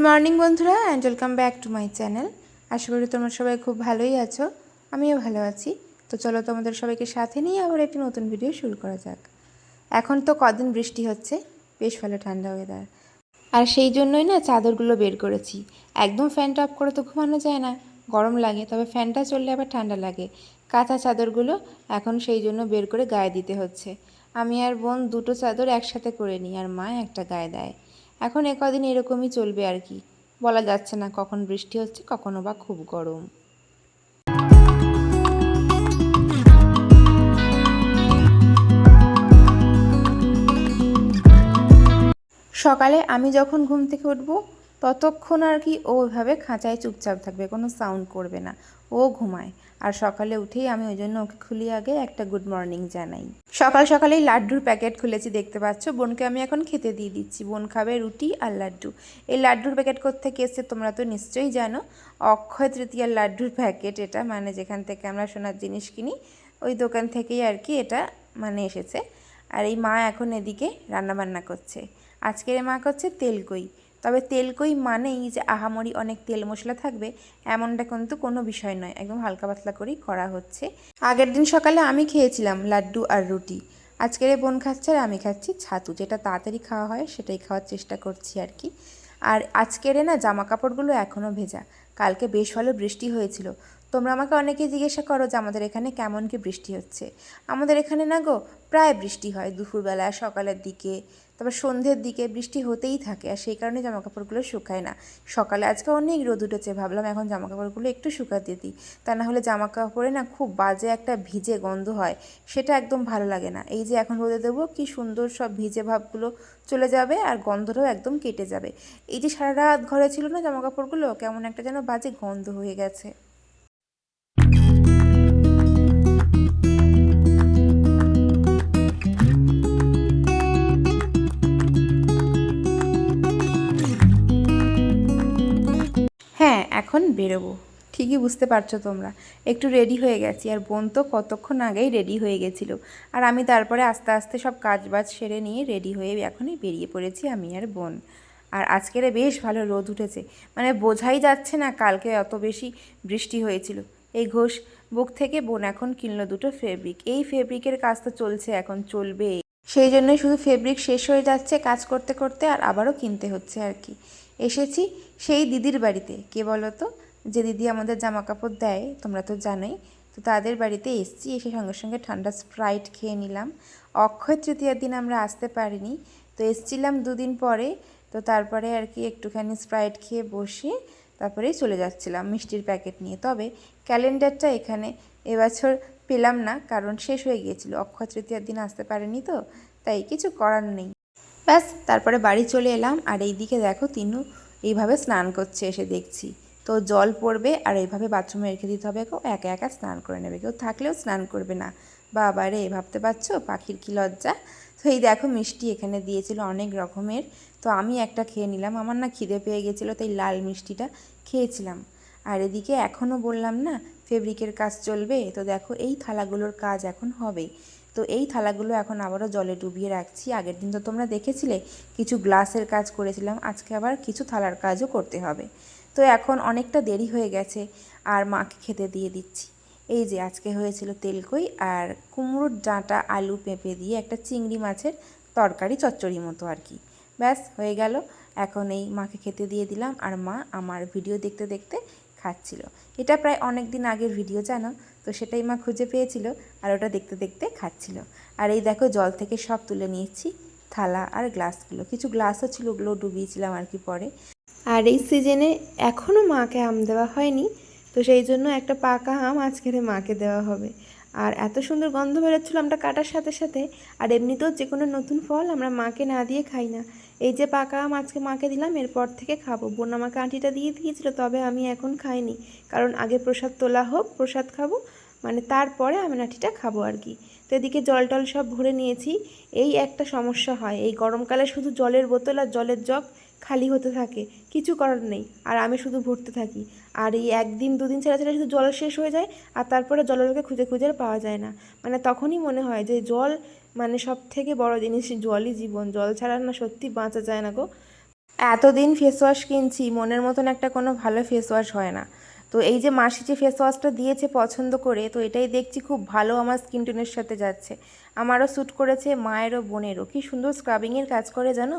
Morning বন্ধুরা and welcome back to my channel. আশা করি তোমরা সবাই খুব ভালোই আছো, আমিও ভালো আছি। তো চলো তোমাদের সবাইকে সাথে নিয়ে আবার একটি নতুন ভিডিও শুরু করা যাক। এখন তো কদিন বৃষ্টি হচ্ছে, বেশ ভালো ঠান্ডা ওয়েদার, আর সেই জন্যই না চাদরগুলো বের করেছি। একদম ফ্যানটা অফ করে তো ঘুমানো যায় না, গরম লাগে, তবে ফ্যানটা চললে আবার ঠান্ডা লাগে। কাঁথা চাদরগুলো এখন সেই জন্য বের করে গায়ে দিতে হচ্ছে। আমি আর বোন দুটো চাদর একসাথে করে নিই, আর মা একটা গায়ে দেয়। এখন কদিন এরকমই চলবে আর কি, বলা যাচ্ছে না কখন বৃষ্টি হচ্ছে, কখনো বা খুব গরম। সকালে আমি যখন ঘুম থেকে উঠবো ততক্ষণ আর কি ও ওইভাবে খাঁচায় চুপচাপ থাকবে, কোনো সাউন্ড করবে না, ও ঘুমায়। আর সকালে উঠেই আমি ওই জন্য ওকে খুলি আগে একটা গুড মর্নিং জানাই। সকাল সকালেই লাড্ডুর প্যাকেট খুলেছি, দেখতে পাচ্ছ। বোনকে আমি এখন খেতে দিয়ে দিচ্ছি, বোন খাবে রুটি আর লাড্ডু। এই লাড্ডুর প্যাকেট কোত্থেকে এসছে তোমরা তো নিশ্চয়ই জানো, অক্ষয় তৃতীয়ার লাড্ডুর প্যাকেট এটা, মানে যেখান থেকে আমরা সোনার জিনিস কিনি ওই দোকান থেকেই আর কি এটা মানে এসেছে। আর এই মা এখন এদিকে রান্নাবান্না করছে। আজকের মা করছে তেলকই। তবে তেলকই মানেই যে আহামরি অনেক তেল মশলা থাকবে এমনটা কিন্তু কোনো বিষয় নয়, একদম হালকা পাতলা করেই করা হচ্ছে। আগের দিন সকালে আমি খেয়েছিলাম লাড্ডু আর রুটি, আজকের বোন খাচ্ছে আর আমি খাচ্ছি ছাতু, যেটা তাড়াতাড়ি খাওয়া হয় সেটাই খাওয়ার চেষ্টা করছি আর কি। আর আজকের না জামা কাপড়গুলো এখনও ভেজা, কালকে বেশ ভালো বৃষ্টি হয়েছিল। তোমরা আমাকে অনেকে জিজ্ঞাসা করো যে আমাদের এখানে কেমন কি বৃষ্টি হচ্ছে। আমাদের এখানে না গো প্রায় বৃষ্টি হয়, দুপুরবেলা, সকালের দিকে, তারপর সন্ধ্যের দিকে বৃষ্টি হতেই থাকে, আর সেই কারণে জামাকাপড়গুলো শুকায় না। সকালে আজকে অনেক রোদ উঠেছে, ভাবলাম এখন জামাকাপড়গুলো একটু শুকাতে দিই, তা না হলে জামাকাপড়ে না খুব বাজে একটা ভিজে গন্ধ হয়, সেটা একদম ভালো লাগে না। এই যে এখন রোদে দেবো, কি সুন্দর সব ভিজে ভাবগুলো চলে যাবে আর গন্ধটাও একদম কেটে যাবে। এই যে সারা রাত ঘরে ছিল না জামাকাপড়গুলো, কেমন একটা যেন বাজে গন্ধ হয়ে গেছে। হ্যাঁ, এখন বেরোবো, ঠিকই বুঝতে পারছো তোমরা, একটু রেডি হয়ে গেছি। আর বোন তো কতক্ষণ আগেই রেডি হয়ে গেছিলো, আর আমি তারপরে আস্তে আস্তে সব কাজবাজ সেরে নিয়ে রেডি হয়ে এখনই বেরিয়ে পড়েছি আমি আর বোন। আর আজকের বেশ ভালো রোদ উঠেছে, মানে বোঝাই যাচ্ছে না কালকে অত বেশি বৃষ্টি হয়েছিল। এই ঘোষ বুক থেকে বোন এখন কিনলো দুটো ফেব্রিক, এই ফেব্রিকের কাজ তো চলছে, এখন চলবে, সেই জন্যই শুধু ফেব্রিক শেষ হয়ে যাচ্ছে কাজ করতে করতে, আর আবারও কিনতে হচ্ছে আর কি। এসেছি সেই দিদির বাড়িতে, কে বলো তো, যে দিদি আমাদের জামা কাপড় দেয় তোমরা তো জানোই, তো তাদের বাড়িতে এসেছি। এসে সঙ্গে সঙ্গে ঠান্ডা স্প্রাইট খেয়ে নিলাম। অক্ষয় তৃতীয়ার দিন আমরা আসতে পারিনি, তো এসেছিলাম দুদিন পরে, তো তারপরে আর কি একটুখানি স্প্রাইট খেয়ে বসে তারপরেই চলে যাচ্ছিলাম মিষ্টির প্যাকেট নিয়ে। তবে ক্যালেন্ডারটা এখানে এবছর পেলাম না, কারণ শেষ হয়ে গিয়েছিল, অক্ষয় তৃতীয়ার দিন আসতে পারেনি, তো তাই কিছু করার নেই। ব্যাস তারপরে বাড়ি চলে এলাম। আর এই দিকে দেখো তিনু এইভাবে স্নান করছে, এসে দেখছি। তো জল পড়বে আর এইভাবে বাথরুমে রেখে দিতে হবে, কেউ একা একা স্নান করে নেবে, কেউ থাকলেও স্নান করবে না। বাবা রে, ভাবতে পারছো পাখির কী লজ্জা। তো এই দেখো মিষ্টি এখানে দিয়েছিল অনেক রকমের, তো আমি একটা খেয়ে নিলাম, আমার না খিদে পেয়ে গেছিলো, তাই লাল মিষ্টিটা খেয়েছিলাম। আর এদিকে এখনও বললাম না ফেব্রিকের কাজ চলবে, তো দেখো এই থালাগুলোর কাজ এখন হবে। তো এই থালাগুলো এখন আবারও জলে ডুবিয়ে রাখছি। আগের দিন তো তোমরা দেখেছিলে কিছু গ্লাসের কাজ করেছিলাম, আজকে আবার কিছু থালার কাজও করতে হবে। তো এখন অনেকটা দেরি হয়ে গেছে, আর মাকে খেতে দিয়ে দিচ্ছি। এই যে আজকে হয়েছিল তেলকই আর কুমড়োর ডাঁটা আলু পেঁপে দিয়ে একটা চিংড়ি মাছের তরকারি, চচ্চড়ি মতো আর কি। ব্যাস হয়ে গেল, এখন এই মাকে খেতে দিয়ে দিলাম, আর মা আমার ভিডিও দেখতে দেখতে খাচ্ছিল। এটা প্রায় অনেক দিন আগের ভিডিও জানো, তো সেটাই মা খুঁজে পেয়েছিল আর ওটা দেখতে দেখতে খাচ্ছিল। আর এই দেখো জল থেকে সব তুলে নিয়েছি, থালা আর গ্লাসগুলো, কিছু গ্লাসও ছিল, ওগুলো ডুবিয়েছিলাম আর কি পরে। আর এই সিজনে এখনও মাকে আম দেওয়া হয়নি, তো সেই জন্য একটা পাকা আম আজকের মাকে দেওয়া হবে। আর এত সুন্দর গন্ধ বেরোচ্ছিলো আমটা কাটার সাথে সাথে। আর এমনিতেও যে কোনো নতুন ফল আমরা মাকে না দিয়ে খাই না। এই যে পাকা আম আজকে মাকে দিলাম, এরপর থেকে খাবো। বোন আমাকে আঁটিটা দিয়ে দিয়েছিল, তবে আমি এখন খাইনি, কারণ আগে প্রসাদ তোলা হোক, প্রসাদ খাবো, মানে তারপরে আমি আঁটিটা খাবো আর কি। তো এদিকে জল টল সব ভরে নিয়েছি। এই একটা সমস্যা হয়, এই গরমকালে শুধু জলের বোতল আর জলের জগ খালি হতে থাকে, কিছু করার নেই, আর আমি শুধু ভরতে থাকি। আর এই একদিন দুদিন ছাড়া ছাড়া শুধু জল শেষ হয়ে যায়, আর তারপরে জলেরকে খুঁজে খুঁজে আর পাওয়া যায় না। মানে তখনই মনে হয় যে জল মানে সব থেকে বড় জিনিস, জলই জীবন, জল ছাড়া না সত্যি বাঁচা যায় না গো। এতদিন ফেস ওয়াশ কিনছি, মনের মতন একটা কোনো ভালো ফেস ওয়াশ হয় না। তো এই যে মাসি যে ফেস ওয়াশটা দিয়েছে পছন্দ করে, তো এটাই দেখছি খুব ভালো আমার স্কিন টোনের সাথে যাচ্ছে। আমারও শ্যুট করেছে, মায়েরও বোনেরও। কি সুন্দর স্ক্রাবিংয়ের কাজ করে জানো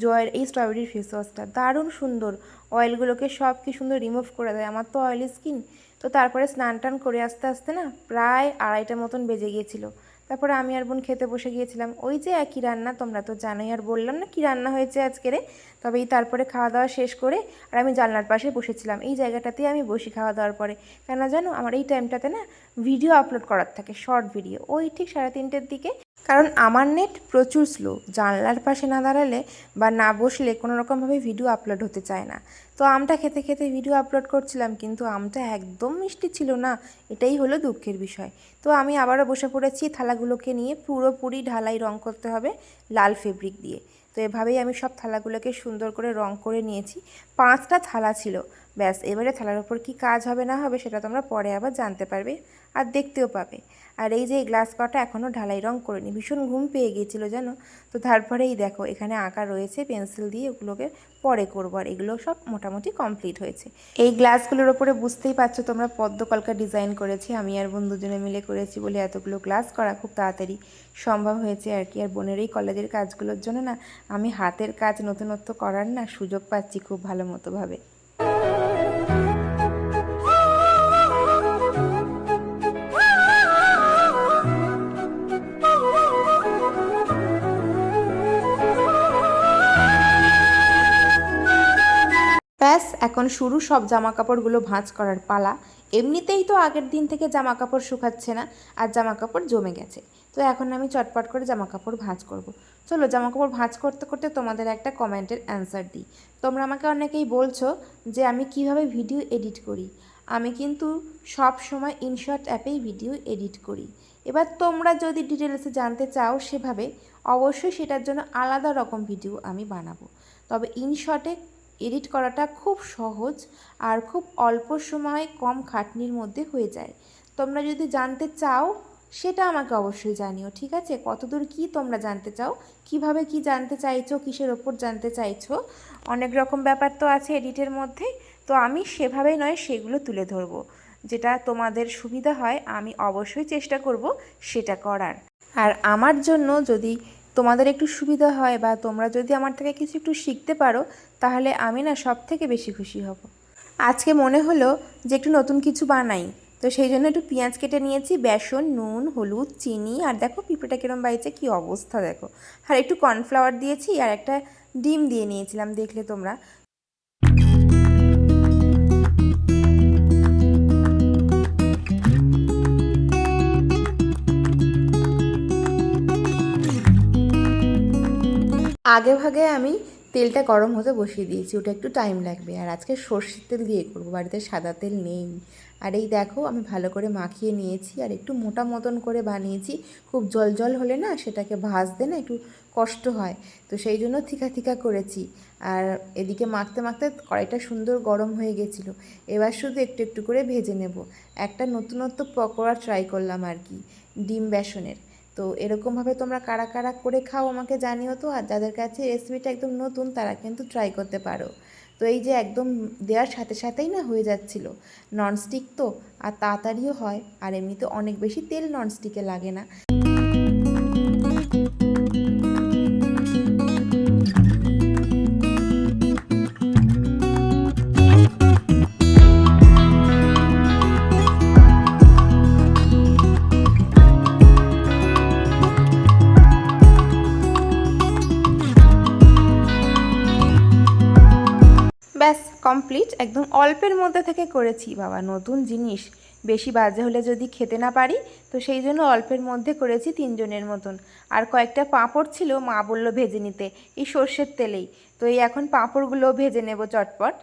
জয়ের এই স্ট্রবেরির ফেস ওয়াশটা, দারুণ সুন্দর। অয়েলগুলোকে সব কি সুন্দর রিমুভ করে দেয়। আমার তো অয়েলি স্কিন। তো তারপরে স্নান টান করে আস্তে আস্তে না প্রায় 2:30টার মতন বেজে গিয়েছিল। তারপরে আমি আর বোন খেতে বসে গিয়েছিলাম। ওই যে একই রান্না, তোমরা তো জানোই, আর বললাম না কী রান্না হয়েছে আজকেরে। তবে এই তারপরে খাওয়া দাওয়া শেষ করে আর আমি জানলার পাশে বসেছিলাম। এই জায়গাটাতেই আমি বসি খাওয়া দাওয়ার পরে। কেন জানো, আমার এই টাইমটাতে না ভিডিও আপলোড করার থাকে, শর্ট ভিডিও, ওই ঠিক 3:30টার দিকে। কারণ আমার নেট প্রচুর স্লো, জানলার পাশে না দাঁড়ালে বা না বসলে কোনো রকমভাবে ভিডিও আপলোড হতে চায় না। তো আমটা খেতে খেতে ভিডিও আপলোড করছিলাম, কিন্তু আমটা একদম মিষ্টি ছিল না, এটাই হলো দুঃখের বিষয়। তো আমি আবারও বসে পড়েছি থালাগুলোকে নিয়ে, পুরোপুরি ঢালাই রং করতে হবে লাল ফেব্রিক দিয়ে। তো এভাবেই আমি সব থালাগুলোকে সুন্দর করে রং করে নিয়েছি। 5টা থালা ছিল, ব্যাস। এবারে থালার ওপর কী কাজ হবে না হবে সেটা তোমরা পরে আবার জানতে পারবে আর দেখতেও পাবে। আর এই যে এই গ্লাস কটা এখনও ঢালাই রং করিনি, ভীষণ ঘুম পেয়ে গিয়েছিলো জানো। তো তারপরেই দেখো এখানে আঁকা রয়েছে পেন্সিল দিয়ে, ওগুলোকে পরে করবো। আর এগুলো সব মোটামুটি কমপ্লিট হয়েছে। এই গ্লাসগুলোর ওপরে বুঝতেই পারছো তোমরা পদ্মকলকা ডিজাইন করেছি, আমি আর বোন দুজনে মিলে করেছি বলে এতগুলো গ্লাস করা খুব তাড়াতাড়ি সম্ভব হয়েছে আর কি। আর বোনের এই কলেজের কাজগুলোর জন্য না আমি হাতের কাজ নতুনত্ব করার না সুযোগ পাচ্ছি খুব ভালো মতোভাবে। ব্যাস এখন শুরু সব জামা কাপড়গুলো ভাঁজ করার পালা। এমনিতেই তো আগের দিন থেকে জামা কাপড় শুকাচ্ছে না, আর জামা কাপড় জমে গেছে। তো এখন আমি চটপট করে জামা কাপড় ভাঁজ করব। চলো জামা কাপড় ভাঁজ করতে করতে তোমাদের একটা কমেন্টের অ্যান্সার দিই। তোমরা আমাকে অনেকেই বলছো যে আমি কিভাবে ভিডিও এডিট করি। আমি কিন্তু সব সময় ইনশট অ্যাপেই ভিডিও এডিট করি। এবার তোমরা যদি ডিটেলসে জানতে চাও সেভাবে, অবশ্যই সেটার জন্য আলাদা রকম ভিডিও আমি বানাবো। তবে ইনশটে এডিট করাটা খুব সহজ আর খুব অল্প সময়ে কম খাটনির মধ্যে হয়ে যায়। তোমরা যদি জানতে চাও সেটা আমাকে অবশ্যই জানিও, ঠিক আছে? কতদূর কী তোমরা জানতে চাও, কিভাবে কি জানতে চাইছো, কিসের ওপর জানতে চাইছো, অনেক রকম ব্যাপার তো আছে এডিটের মধ্যে। তো আমি সেভাবেই নয় সেগুলো তুলে ধরবো, যেটা তোমাদের সুবিধা হয় আমি অবশ্যই চেষ্টা করব সেটা করার। আর আমার জন্য যদি তোমাদের একটু সুবিধা হয় বা তোমরা যদি আমার থেকে কিছু একটু শিখতে পারো, তাহলে আমি না সব থেকে বেশি খুশি হব। আজকে মনে হলো যে একটু নতুন কিছু বানাই, তো সেই জন্য একটু পেঁয়াজ কেটে নিয়েছি, বেসন, নুন, হলুদ, চিনি, আর দেখো পিঁপড়েটা কিরম বাইছে, কী অবস্থা দেখো। আর একটু কর্নফ্লাওয়ার দিয়েছি আর একটা ডিম দিয়ে নিয়েছিলাম, দেখলে তোমরা। আগে ভাগে আমি তেলটা গরম হতে বসিয়ে দিয়েছি, ওটা একটু টাইম লাগবে। আর আজকে সর্ষের তেল দিয়ে করবো, বাড়িতে সাদা তেল নেই। আর এই দেখো আমি ভালো করে মাখিয়ে নিয়েছি আর একটু মোটা মতন করে বানিয়েছি। খুব জল জল হলে না সেটাকে ভাজতে না একটু কষ্ট হয়, তো সেই জন্য থিকা থিকা করেছি। আর এদিকে মাখতে মাখতে কড়াইটা সুন্দর গরম হয়ে গেছিলো। এবার শুধু একটু একটু করে ভেজে নেব। একটা নতুনত্ব পকোড়া ট্রাই করলাম আর কি, ডিম বেসনের। তো এরকমভাবে তোমরা কারা কারা করে খাও আমাকে জানিও তো। আর যাদের কাছে রেসিপিটা একদম নতুন তারা কিন্তু ট্রাই করতে পারো। তো এই যে একদম দেওয়ার সাথে সাথেই না হয়ে যাচ্ছিল। ননস্টিক তো, আর তাড়াতাড়িও হয়, আর এমনিতে অনেক বেশি তেল ননস্টিকে লাগে না। ব্যাস কমপ্লিট, একদম অল্পের মধ্যে থেকে করেছি। বাবা নতুন জিনিস, বেশি বাজে হলে যদি খেতে না পারি, তো সেই জন্য অল্পের মধ্যে করেছি 3 জনের মতন। আর কয়েকটা পাঁপড় ছিল, মা বললো ভেজে নিতে এই সর্ষের তেলেই। তো এই এখন পাঁপড়গুলোও ভেজে নেব চটপট।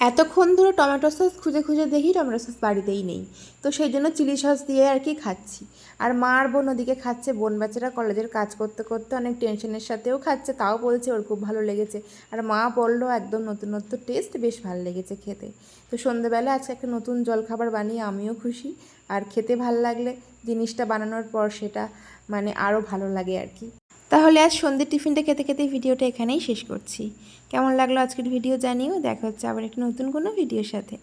এতক্ষণ ধরে টমেটো সস খুঁজে খুঁজে দেখি টমেটো সস বাড়িতেই নেই, তো সেই জন্য চিলি সস দিয়ে আর কি খাচ্ছি। আর মা আর বোন ওদিকে খাচ্ছে, বোন বেচারা কলেজের কাজ করতে করতে অনেক টেনশনের সাথেও খাচ্ছে, তাও বলছে ওর খুব ভালো লেগেছে। আর মা বললো একদম নতুনত্ব টেস্ট, বেশ ভালো লেগেছে খেতে। তো সন্ধ্যেবেলা আজকে একটা নতুন জলখাবার বানিয়ে আমিও খুশি, আর খেতে ভালো লাগলে জিনিসটা বানানোর পর সেটা মানে আরও ভালো লাগে আর কি। তাহলে আজ সন্ধ্যের টিফিনটা খেতে খেতে ভিডিওটা এখানেই শেষ করছি। কেমন লাগলো আজকের ভিডিও জানিও। দেখা হচ্ছে আবার একটা নতুন কোনো ভিডিওর সাথে।